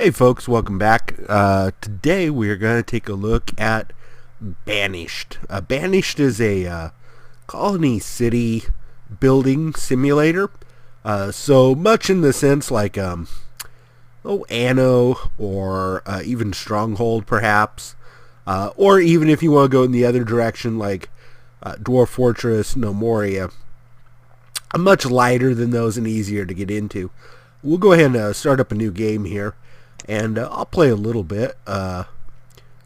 Hey folks, welcome back. Today we are going to take a look at Banished. Banished is a colony city building simulator. So much in the sense like Anno or even Stronghold perhaps. Or even if you want to go in the other direction like Dwarf Fortress, No Moria. Much lighter than those and easier to get into. We'll go ahead and start up a new game here. And I'll play a little bit,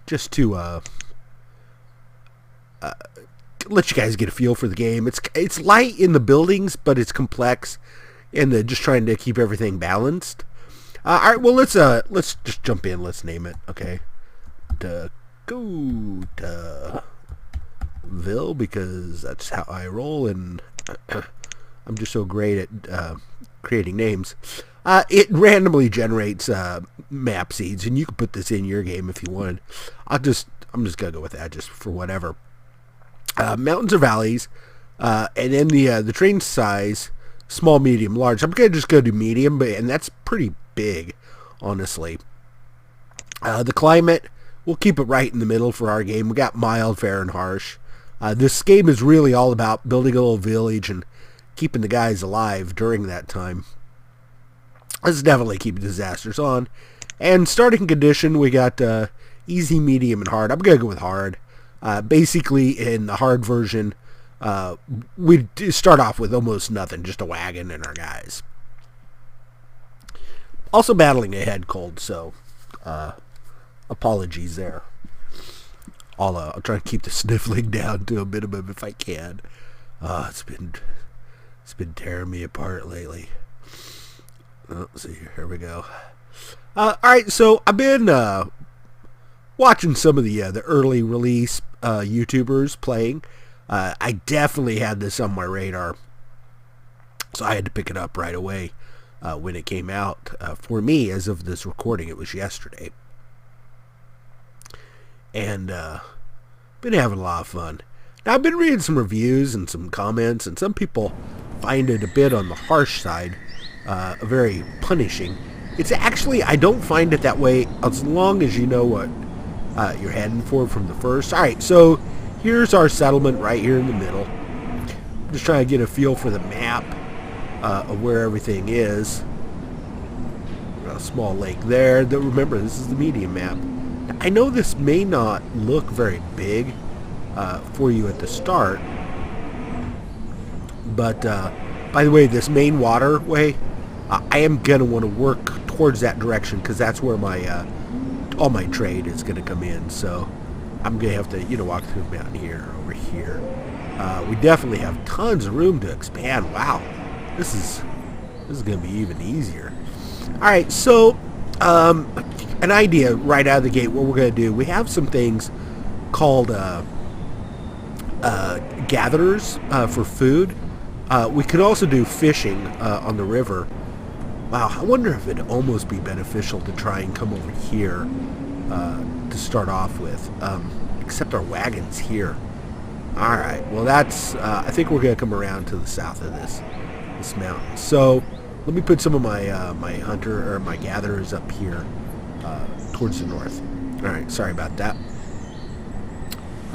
just to let you guys get a feel for the game. It's light in the buildings, but it's complex, and just trying to keep everything balanced. All right, well let's just jump in. Let's name it. Okay, Dakotaville, because that's how I roll, and I'm just so great at creating names. It randomly generates map seeds, and you can put this in your game if you want. I'm just gonna go with that just for whatever. Mountains or valleys, and then the terrain size, small, medium, large. I'm gonna just go to medium, and that's pretty big, honestly. The climate, we'll keep it right in the middle for our game. We got mild, fair, and harsh. This game is really all about building a little village and keeping the guys alive during that time. Let's definitely keep disasters on. And starting condition, we got easy, medium, and hard. I'm going to go with hard. Basically, in the hard version, we start off with almost nothing, just a wagon and our guys. Also battling a head cold, so apologies there. I'll try to keep the sniffling down to a minimum if I can. It's been tearing me apart lately. Let's see, here we go. Alright, so I've been watching some of the early release YouTubers playing. I definitely had this on my radar, so I had to pick it up right away when it came out. For me, as of this recording, it was yesterday. And been having a lot of fun. Now, I've been reading some reviews and some comments, and some people find it a bit on the harsh side. Very punishing. It's actually, I don't find it that way as long as you know what you're heading for from the first. Alright, so here's our settlement right here in the middle. I'm just trying to get a feel for the map of where everything is. A small lake there. Remember, this is the medium map. I know this may not look very big for you at the start, but by the way, this main waterway, I am going to want to work towards that direction because that's where my all my trade is going to come in. So I'm going to have to, walk through the mountain here, over here. We definitely have tons of room to expand. Wow, this is going to be even easier. All right, so an idea right out of the gate. What we're going to do? We have some things called gatherers for food. We could also do fishing on the river. Wow, I wonder if it'd almost be beneficial to try and come over here to start off with. Except our wagon's here. Alright, well that's, I think we're going to come around to the south of this mountain. So, let me put some of my my hunter, or my gatherers up here towards the north. Alright, sorry about that.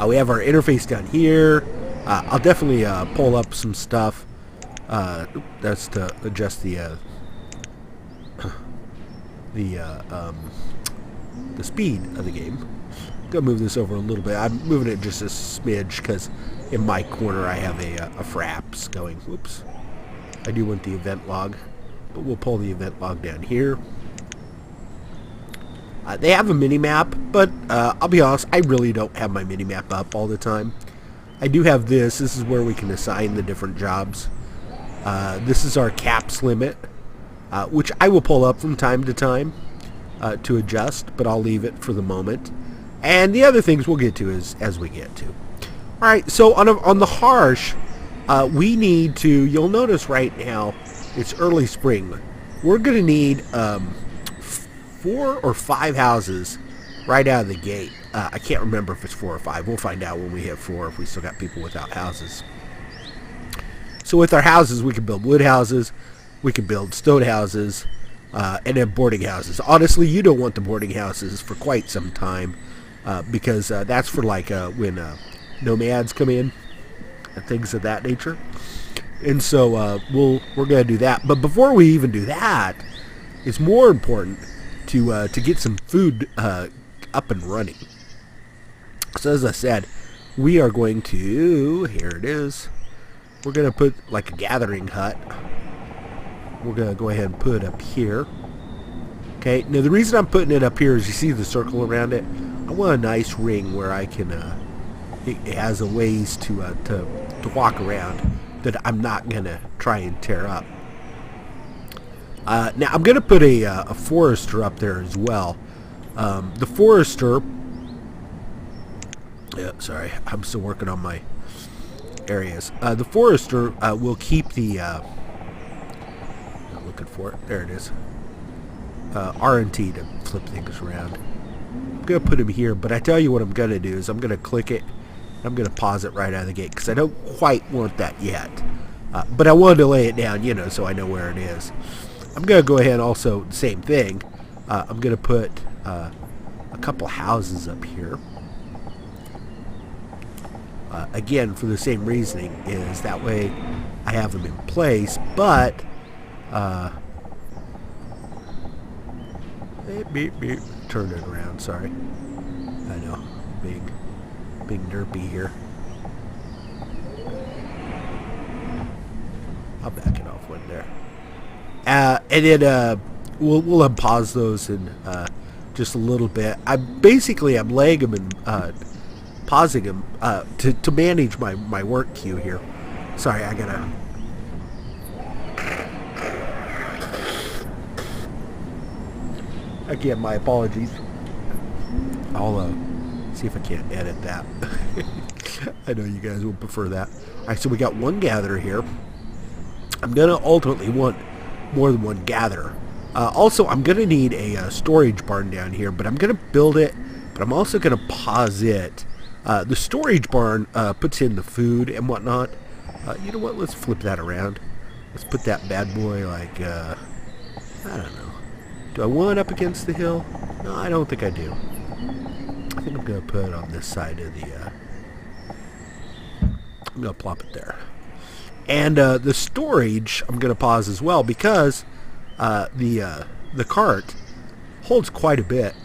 We have our interface down here. I'll definitely pull up some stuff. That's to adjust the speed of the game. I'm gonna move this over a little bit. I'm moving it just a smidge because in my corner I have a fraps going. Whoops. I do want the event log, but we'll pull the event log down here. They have a mini-map, but I'll be honest, I really don't have my mini-map up all the time. I do have this. This is where we can assign the different jobs. This is our caps limit, which I will pull up from time to time to adjust, but I'll leave it for the moment. And the other things we'll get to as we get to. Alright, so on the harsh, we need to, you'll notice right now, it's early spring. We're going to need 4 or 5 houses right out of the gate. I can't remember if it's 4 or 5. We'll find out when we have 4 if we still got people without houses. So with our houses, we can build wood houses, we can build stone houses, And then boarding houses. Honestly, you don't want the boarding houses for quite some time because that's for like when nomads come in and things of that nature. And so we're going to do that. But before we even do that, it's more important to get some food up and running. So as I said, we are going to, here it is, we're going to put like a gathering hut. We're going to go ahead and put it up here. Okay, now the reason I'm putting it up here is you see the circle around it. I want a nice ring where I can, it has a ways to walk around that I'm not going to try and tear up. Now I'm going to put a forester up there as well. The forester, yeah, sorry, I'm still working on my areas. The forester will keep the, not looking for it, there it is, R&T to flip things around. I'm going to put him here, but I tell you what I'm going to do is I'm going to click it. I'm going to pause it right out of the gate because I don't quite want that yet. But I wanted to lay it down, you know, so I know where it is. I'm going to go ahead and also, same thing, I'm going to put a couple houses up here. Again, for the same reasoning, is that way I have them in place, but turn it around, sorry. I know, being derpy here. I'll back it off one there. And then we'll unpause those in just a little bit. I'm laying them and pausing them to manage my work queue here. Sorry, I gotta. Again, my apologies. I'll see if I can't edit that. I know you guys would prefer that. Alright, so we got one gatherer here. I'm going to ultimately want more than one gatherer. Also, I'm going to need a storage barn down here, but I'm going to build it, but I'm also going to pause it. The storage barn puts in the food and whatnot. You know what? Let's flip that around. Let's put that bad boy like, I don't know. Do I want it up against the hill? No, I don't think I do. I think I'm going to put it on this side of the... I'm going to plop it there. And the storage, I'm going to pause as well because the cart holds quite a bit.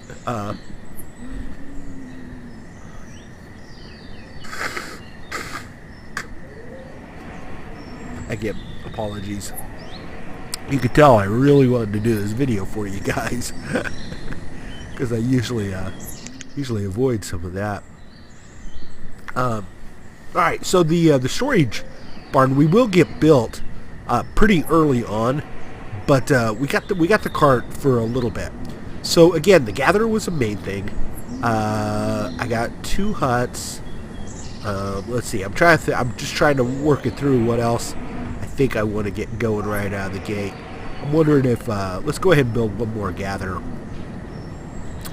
Again, apologies. You could tell I really wanted to do this video for you guys because I usually avoid some of that. All right, so the storage barn we will get built pretty early on, but we got the cart for a little bit. So again, the gatherer was the main thing. I got 2 huts. Let's see. I'm just trying to work it through. What else? I think I want to get going right out of the gate. I'm wondering if let's go ahead and build one more gatherer.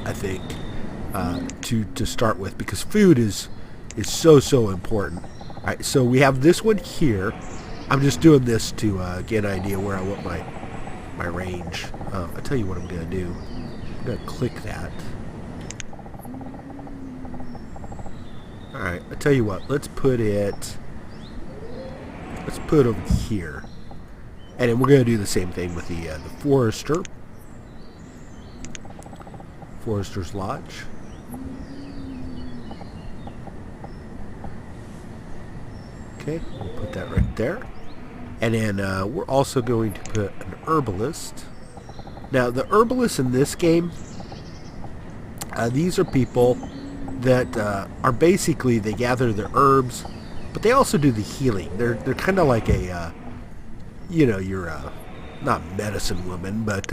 I think to start with because food is so important. All right, so we have this one here. I'm just doing this to get an idea where I want my range. I'll tell you what I'm going to do. I'm going to click that. Alright, I'll tell you what. Let's put it over here. And then we're going to do the same thing with the forester. Forester's Lodge. Okay, we'll put that right there. And then we're also going to put an herbalist. Now, the herbalists in this game, these are people that are basically, they gather the herbs, but they also do the healing. They're kind of like a, you know, you're not medicine woman, but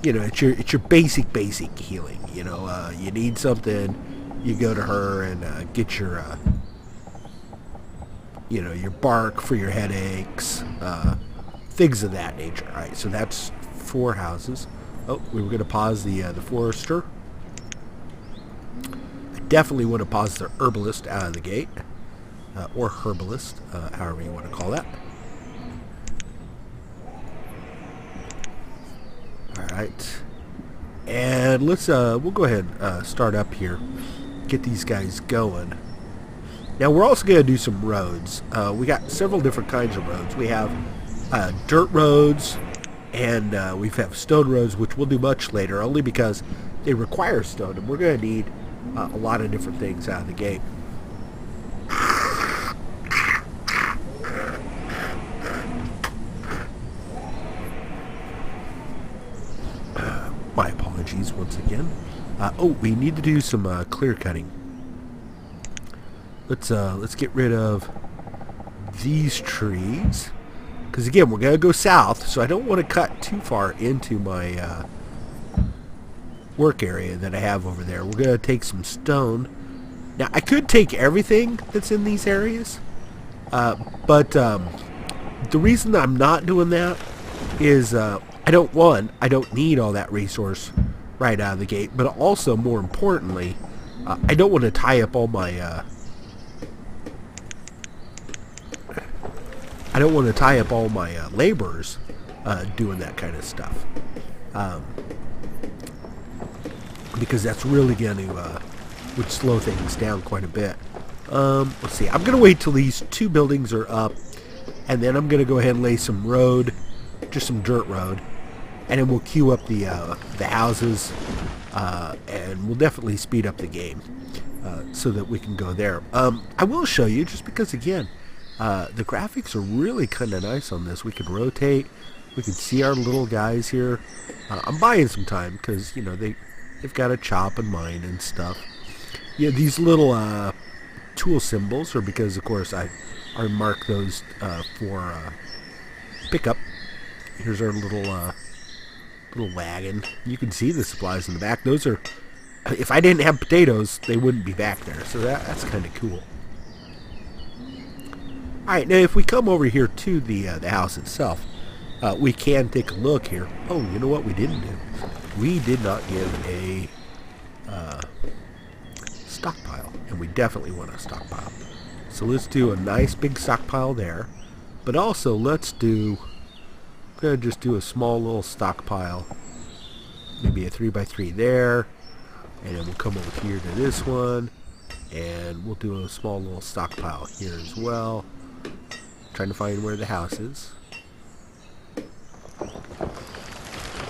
you know, it's your basic healing. You know, you need something, you go to her and get your you know, your bark for your headaches, things of that nature. All right, so that's 4 houses. Oh, we were going to pause the forester. I definitely want to pause the herbalist out of the gate, or herbalist, however you want to call that. All Alright. And let's, we'll go ahead and start up here. Get these guys going. Now we're also going to do some roads. We got several different kinds of roads. We have dirt roads, and we have stone roads, which we'll do much later, only because they require stone, and we're going to need a lot of different things out of the gate. My apologies once again. Oh, we need to do some clear cutting. Let's get rid of these trees, because again we're gonna go south, so I don't want to cut too far into my work area that I have over there. We're gonna take some stone. Now I could take everything that's in these areas, but the reason I'm not doing that is I don't need all that resource right out of the gate, but also more importantly, I don't want to tie up all my laborers doing that kind of stuff, because that's really going to would slow things down quite a bit. Let's see. I'm going to wait till these two buildings are up, and then I'm going to go ahead and lay some road, just some dirt road, and then we'll queue up the houses, and we'll definitely speed up the game so that we can go there. I will show you, just because again, the graphics are really kind of nice on this. We can rotate, we can see our little guys here. I'm buying some time because you know they've got to chop and mine and stuff. Yeah, these little tool symbols are because, of course, I mark those for pickup. Here's our little wagon. You can see the supplies in the back. Those are, if I didn't have potatoes, they wouldn't be back there. So that's kind of cool. All right, now if we come over here to the house itself, we can take a look here. Oh, you know what we didn't do? We did not give a stockpile, and we definitely want a stockpile. So let's do a nice big stockpile there, but also let's do, I'm going to just do a small little stockpile, maybe a 3x3 there, and then we'll come over here to this one, and we'll do a small little stockpile here as well. Trying to find where the house is.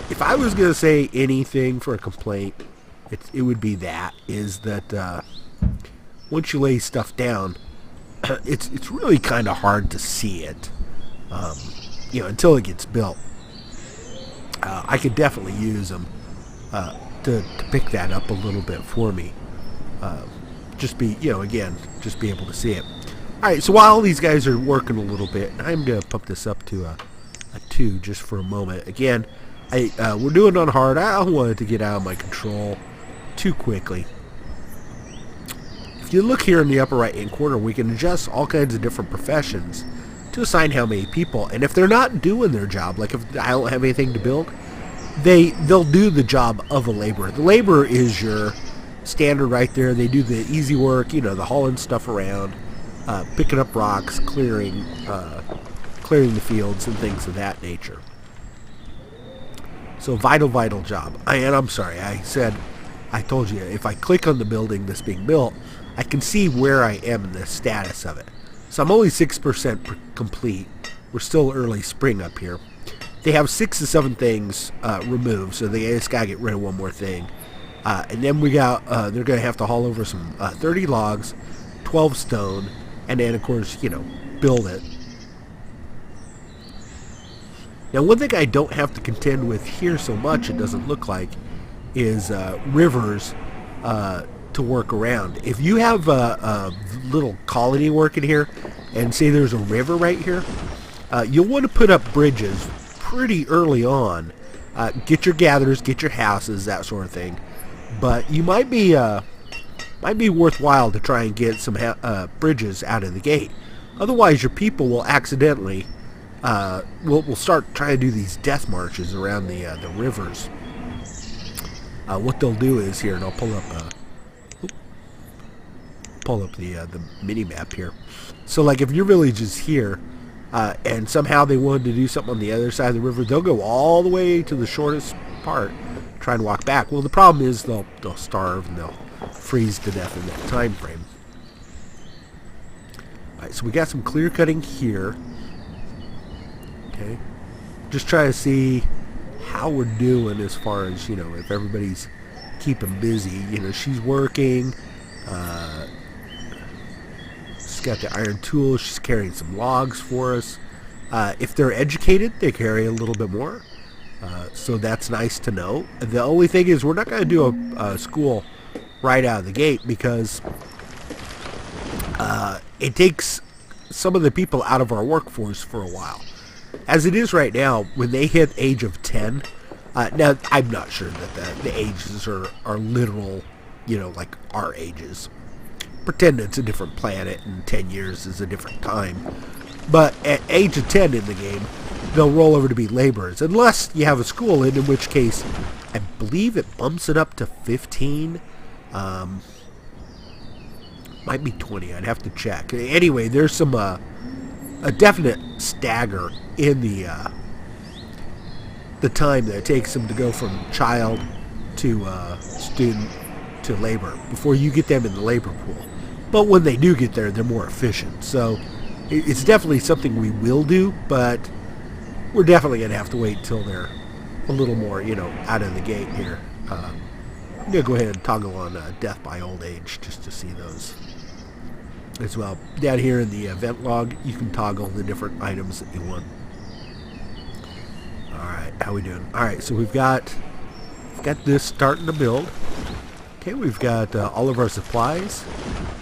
If I was going to say anything for a complaint, it would be that, is that once you lay stuff down, it's really kind of hard to see it, you know, until it gets built. I could definitely use them to pick that up a little bit for me. Just be, you know, again, just be able to see it. Alright, so while these guys are working a little bit, I'm going to pump this up to a 2 just for a moment. Again, we're doing it on hard. I don't want it to get out of my control too quickly. If you look here in the upper right hand corner, we can adjust all kinds of different professions to assign how many people. And if they're not doing their job, like if I don't have anything to build, they'll do the job of a laborer. The laborer is your standard right there. They do the easy work, you know, the hauling stuff around, picking up rocks, clearing the fields and things of that nature. So vital job. I'm sorry, I told you, if I click on the building that's being built, I can see where I am in the status of it. So I'm only 6% complete. We're still early spring up here. They have 6 to 7 things removed, so they just gotta get rid of one more thing. And then we got, they're gonna have to haul over some 30 logs, 12 stone, and then of course, you know, build it. Now one thing I don't have to contend with here so much, it doesn't look like, is rivers to work around. If you have a little colony working here, and say there's a river right here, you'll want to put up bridges pretty early on. Get your gatherers, get your houses, that sort of thing. But you might be worthwhile to try and get some bridges out of the gate. Otherwise, your people will accidentally will start trying to do these death marches around the rivers. What they'll do is here, and I'll pull up the mini map here. So, like, if your village is here, and somehow they wanted to do something on the other side of the river, they'll go all the way to the shortest apart, try and walk back. Well, the problem is they'll starve and they'll freeze to death in that time frame. All right, so we got some clear cutting here. Okay, just try to see how we're doing as far as, you know, if everybody's keeping busy. You know, she's working. She's got the iron tool. She's carrying some logs for us. If they're educated, they carry a little bit more. So that's nice to know. The only thing is we're not going to do a school right out of the gate because it takes some of the people out of our workforce for a while. As it is right now, when they hit age of 10, now I'm not sure that the ages are literal, you know, like our ages. Pretend it's a different planet and 10 years is a different time. But at age of 10 in the game, they'll roll over to be laborers. Unless you have a school in which case, I believe it bumps it up to 15. Might be 20. I'd have to check. Anyway, there's some a definite stagger in the time that it takes them to go from child to student to labor before you get them in the labor pool. But when they do get there, they're more efficient. So it's definitely something we will do, but we're definitely going to have to wait until they're a little more, you know, out of the gate here. I'm going to go ahead and toggle on death by old age just to see those as well. Down here in the event log, you can toggle the different items that you want. Alright, how we doing? Alright, so we've got this starting to build. Okay, we've got all of our supplies,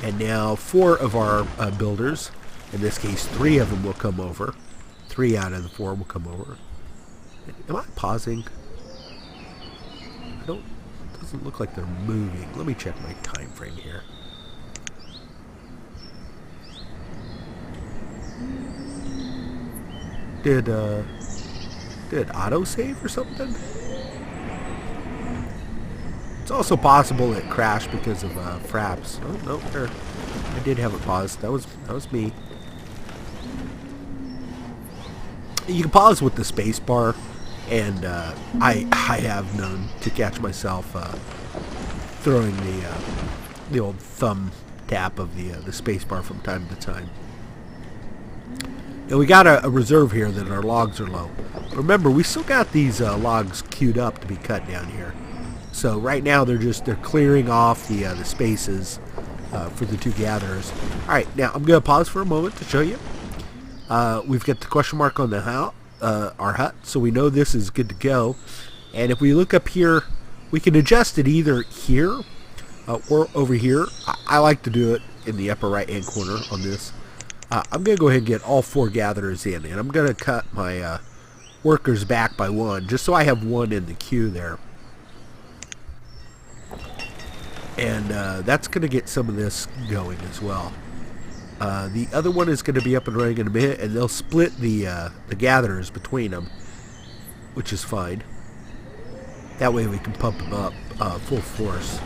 and now 4 of our builders, in this case 3 of them will come over. 3 out of the 4 will come over. Am I pausing? It doesn't look like they're moving. Let me check my time frame here. Did it autosave or something? It's also possible it crashed because of fraps. Oh no, there. I did have it paused. That was me. You can pause with the space bar, and I have known to catch myself throwing the old thumb tap of the space bar from time to time. And we got a reserve here that our logs are low. Remember, we still got these logs queued up to be cut down here. So right now they're clearing off the spaces for the 2 gatherers. All right, now I'm going to pause for a moment to show you. We've got the question mark on the our hut, so we know this is good to go. And if we look up here, we can adjust it either here or over here. I like to do it in the upper right hand corner on this. I'm going to go ahead and get all 4 gatherers in, and I'm going to cut my workers back by 1, just so I have 1 in the queue there. And that's going to get some of this going as well. The other one is going to be up and running in a minute, and they'll split the gatherers between them, which is fine. That way we can pump them up full force.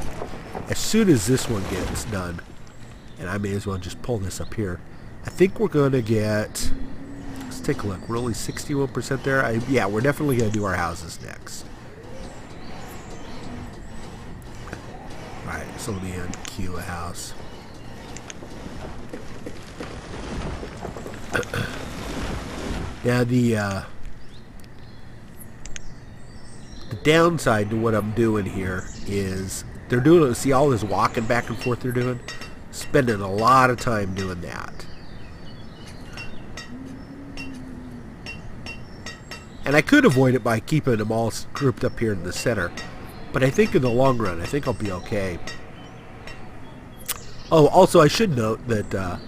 As soon as this one gets done, and I may as well just pull this up here, I think we're going to get, let's take a look, we're only 61% there. Yeah, we're definitely going to do our houses next. Alright, so let me unqueue a house. Now the downside to what I'm doing here is they're doing, see all this walking back and forth they're doing? Spending a lot of time doing that. And I could avoid it by keeping them all grouped up here in the center. But I think in the long run, I think I'll be okay. Oh, also I should note that I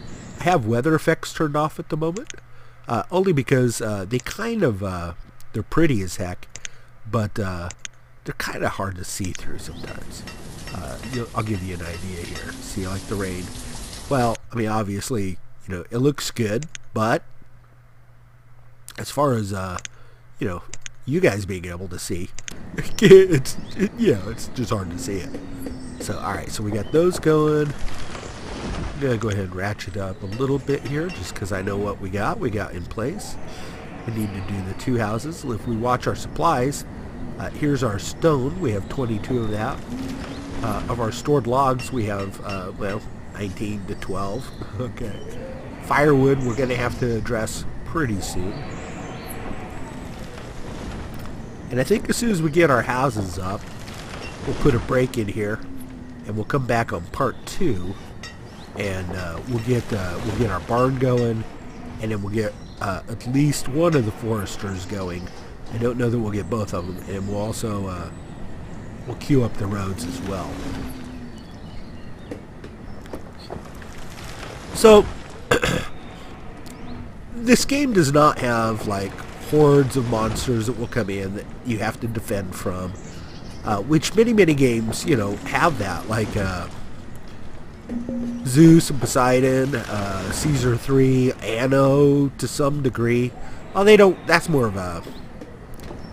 have weather effects turned off at the moment. Only because they kind of, they're pretty as heck. But they're kind of hard to see through sometimes. I'll give you an idea here. See, like the rain. Well, I mean, obviously, you know, it looks good. But as far as... you know, you guys being able to see, it's just hard to see it. So, alright, so we got those going. I'm going to go ahead and ratchet up a little bit here, just because I know what we got in place. We need to do the 2 houses. If we watch our supplies, Here's our stone. We have 22 of that. Of our stored logs, we have, 19 to 12. Okay. Firewood, we're going to have to address pretty soon. And I think as soon as we get our houses up, we'll put a break in here, and we'll come back on part 2, and we'll get our barn going, and then we'll get at least one of the foresters going. I don't know that we'll get both of them, and we'll also we'll queue up the roads as well. So this game does not have like hordes of monsters that will come in that you have to defend from, which many games have that, like Zeus and Poseidon, Caesar 3, Anno to some degree. Well, they don't. That's more of a.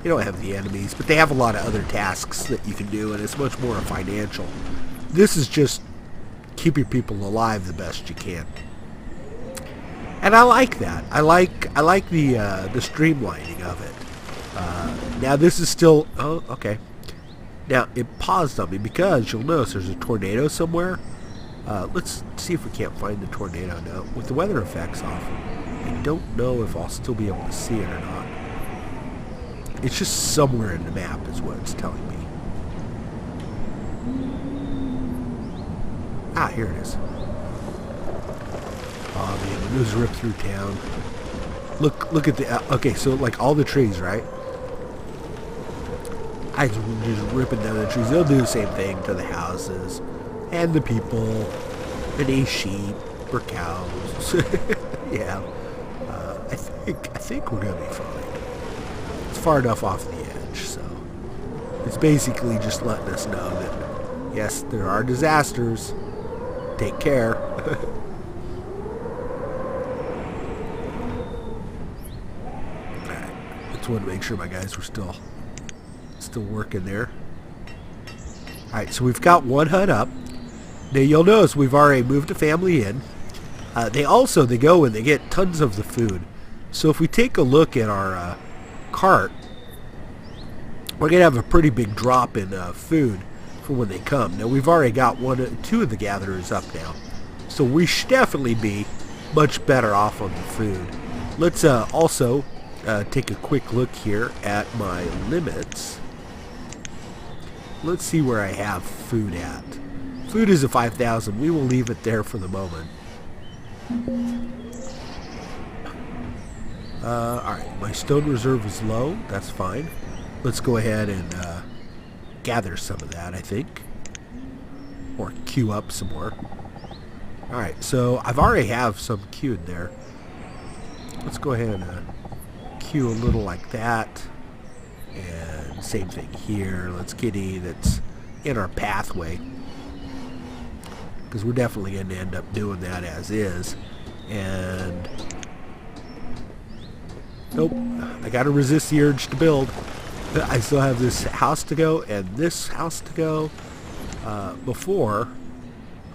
They don't have the enemies, but they have a lot of other tasks that you can do, and it's much more financial. This is just keep your people alive the best you can, and I like that. I like the streamlining of it. Now this is still okay. Now it paused on me because you'll notice there's a tornado somewhere. Let's see if we can't find the tornado now. With the weather effects off, I don't know if I'll still be able to see it or not. It's just somewhere in the map is what it's telling me. Ah, here it is. Oh man, it was ripped through town. Look at the, okay, so like all the trees, right? I just ripping down the trees. They'll do the same thing to the houses and the people and these sheep or cows. Yeah, I think we're gonna be fine. It's far enough off the edge, so it's basically just letting us know that yes, there are disasters. Take care. Alright, just want to make sure my guys were still working there. Alright, so we've got one hut up. Now you'll notice we've already moved a family in. They go and they get tons of the food. So if we take a look at our cart, we're going to have a pretty big drop in food for when they come. Now we've already got two of the gatherers up now. So we should definitely be much better off on the food. Let's also take a quick look here at my limits. Let's see where I have food at. Food is a 5,000. We will leave it there for the moment. Alright, my stone reserve is low. That's fine. Let's go ahead and gather some of that, I think. Or queue up some more. Alright, so I've already have some queued there. Let's go ahead and queue a little like that. And same thing here. Let's get any that's in our pathway. Because we're definitely going to end up doing that as is. And nope, I got to resist the urge to build. I still have this house to go and this house to go before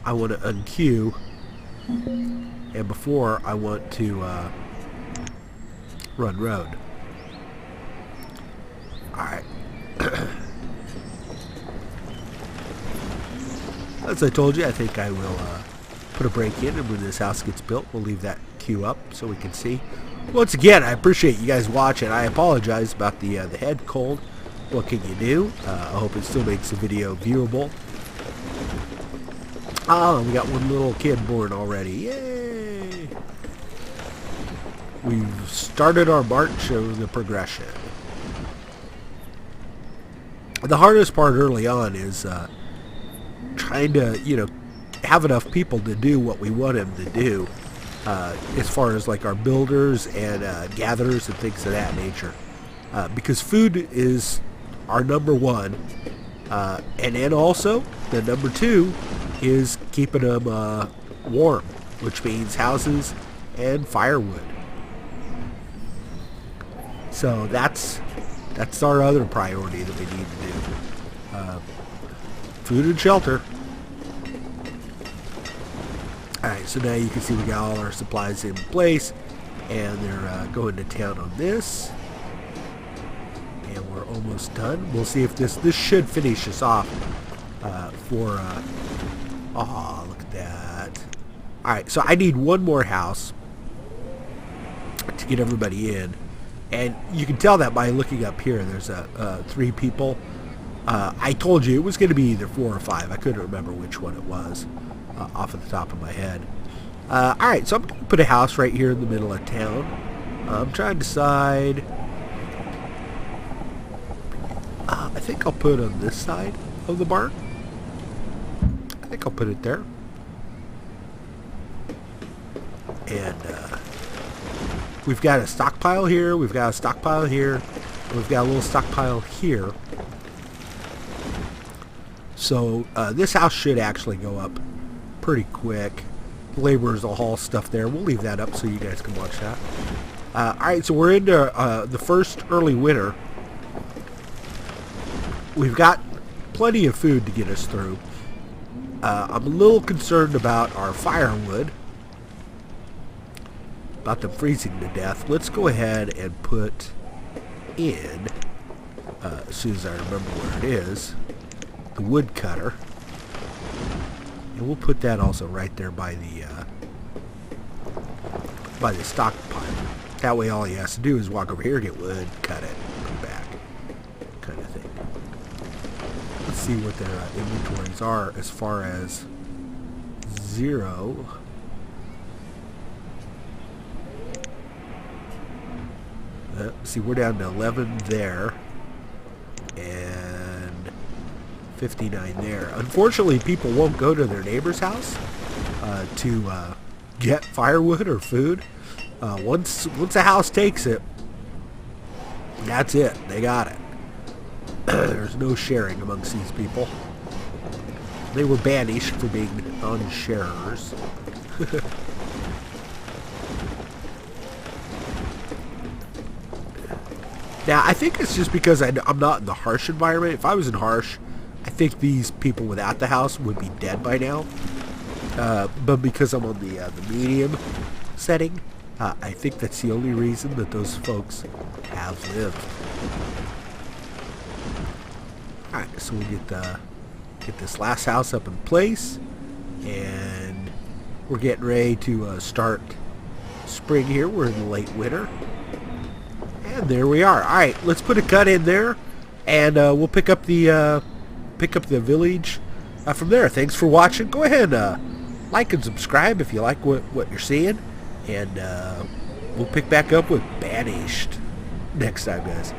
I want to unqueue, and before I want to run road. Alright. As I told you, I think I will put a break in, and when this house gets built, we'll leave that queue up so we can see. Once again, I appreciate you guys watching. I apologize about the head cold. What can you do? I hope it still makes the video viewable. Oh, we got one little kid born already. Yay! We've started our march of the progression. The hardest part early on is trying to, have enough people to do what we want them to do. As far as like our builders and gatherers and things of that nature, because food is our number one, and then also the number two is keeping them warm, which means houses and firewood. So that's our other priority that we need to do. Food and shelter. Alright, so now you can see we got all our supplies in place, and they're going to town on this, and we're almost almost done. We'll see if this should finish us off oh, look at that. Alright, so I need one more house to get everybody in. And you can tell that by looking up here. There's 3 people. I told you it was going to be either 4 or 5. I couldn't remember which one it was off of the top of my head. Alright, so I'm going to put a house right here in the middle of town. I'm trying to decide. I think I'll put on this side of the barn. I think I'll put it there. And we've got a stockpile here. We've got a stockpile here. And we've got a little stockpile here. So this house should actually go up pretty quick. The laborers will haul stuff there. We'll leave that up so you guys can watch that. Alright, so we're into the first early winter. We've got plenty of food to get us through. I'm a little concerned about our firewood. About them freezing to death. Let's go ahead and put in, as soon as I remember where it is, the wood cutter. And we'll put that also right there by the stockpile. That way all he has to do is walk over here, get wood, cut it, put it back, kind of thing. Let's see what their inventories are as far as 0. See, we're down to 11 there. And 59 there. Unfortunately, people won't go to their neighbor's house to get firewood or food. Once a house takes it, that's it. They got it. There's no sharing amongst these people. They were banished for being unsharers. Now, I think it's just because I'm not in the harsh environment. If I was in harsh, I think these people without the house would be dead by now. But because I'm on the medium setting, I think that's the only reason that those folks have lived. Alright, so we'll get this last house up in place. And we're getting ready to start spring here. We're in the late winter. And there we are. Alright, let's put a cut in there. And we'll pick up the village from there. Thanks for watching. Go ahead and like and subscribe if you like what you're seeing. And we'll pick back up with Banished next time, guys.